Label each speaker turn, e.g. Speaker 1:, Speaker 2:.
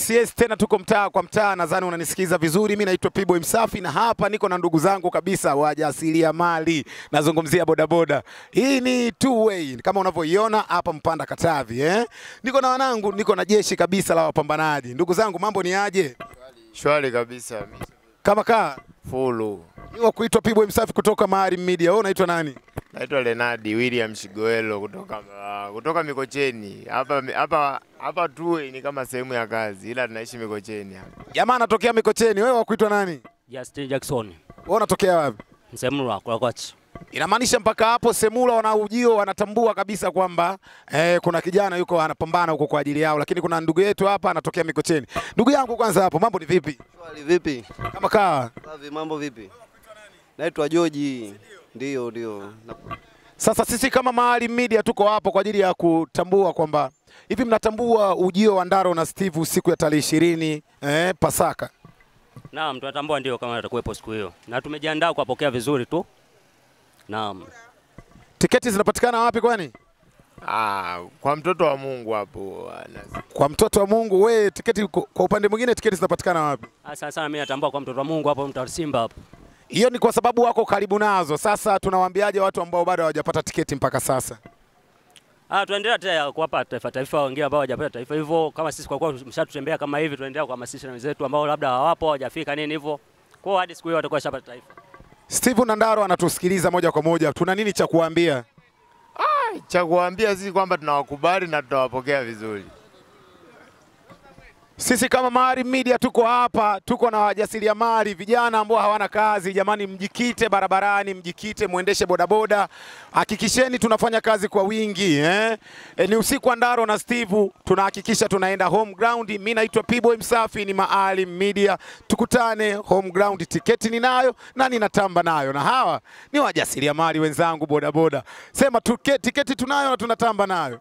Speaker 1: Yes, tena tuko mtaa kwa mtaa, nadhani unanisikiza vizuri. Mimi naitwa P-Boy Msafi na hapa niko na ndugu zangu kabisa wajasiriamali. Nazungumzia bodaboda. Hii ni two way kama unavyoiona hapa Mpanda Katavi, Niko na wanangu, niko na jeshi kabisa la wapambanaji. Ndugu zangu, mambo ni aje?
Speaker 2: Shwari kabisa.
Speaker 1: Kama kaa
Speaker 2: Fulu.
Speaker 1: Niwa kuitwa P-Boy Msafi kutoka Mahari Media. Wewe unaitwa nani?
Speaker 2: Naitwa Lenadi William Shigoelo kutoka Mikocheni. Hapa tu ni kama sehemu ya kazi, ila tunaishi Mikocheni hapa.
Speaker 1: Jamaa anatokea Mikocheni. Wewe wakuitwa nani?
Speaker 3: Justin Jackson.
Speaker 1: Wewe unatokea wapi?
Speaker 3: Semula kwa kwachi.
Speaker 1: Inamaanisha mpaka hapo Semula wana ujio wanatambua kabisa kwamba kuna kijana yuko anapambana huko kwa ajili yao, lakini kuna ndugu yetu hapa anatokea Mikocheni. Ndugu yangu kwanza hapo, mambo ni vipi?
Speaker 4: Swali vipi?
Speaker 1: Kama kaa.
Speaker 4: Safi, mambo vipi? Naitwa George. Ndio.
Speaker 1: Sasa sisi kama Mahari Media tuko hapo kwa ajili ya kutambua kwamba hivi mnatambua ujio wa Ndaro na Steve siku ya tarehe 20 Pasaka.
Speaker 3: Naam, tunatambua ndio kama atakuwepo siku hiyo. Na tumejiandaa kuwapokea vizuri tu. Naam.
Speaker 1: Tiketi zinapatikana wapi kwani?
Speaker 2: Kwa mtoto wa Mungu hapo.
Speaker 1: Kwa mtoto wa Mungu. We tiketi kwa upande mwingine tiketi zinapatikana wapi?
Speaker 3: Sasa mimi natambua kwa mtoto wa Mungu hapo mtaa Simba hapo.
Speaker 1: Hiyo ni kwa sababu wako karibu nazo. Sasa tunawaambiaje watu ambao bado hawajapata tiketi mpaka sasa?
Speaker 3: Tunaendelea tena kuwapa taifa wengine ambao hawajapata taifa hivyo, kama sisi kwa kuwa mshatutembea kama hivi, tunaendelea kuhamasisha na wenzetu ambao labda hawapo hawajafika nini hivyo. Kwa hiyo hadi siku hiyo watakuwa shapata taifa.
Speaker 1: Steve na Ndaro anatusikiliza moja kwa moja. Tuna nini cha kuambia?
Speaker 2: Cha kuambia sisi kwamba tunawakubali na tutawapokea vizuri.
Speaker 1: Sisi kama Mahari Media tuko hapa, tuko na wajasiriamali, vijana ambao hawana kazi. Jamani, mjikite barabarani, mjikite muendeshe bodaboda. Hakikisheni tunafanya kazi kwa wingi, Ni usiku wa Ndaro na Steve, tunahakikisha tunaenda home ground. Mimi naitwa P-Boy Msafi, ni Mahari Media. Tukutane home ground, tiketi ninayo na ninatamba nayo. Na hawa ni wajasiriamali wenzangu bodaboda. Sema tiketi tunayo na tunatamba nayo.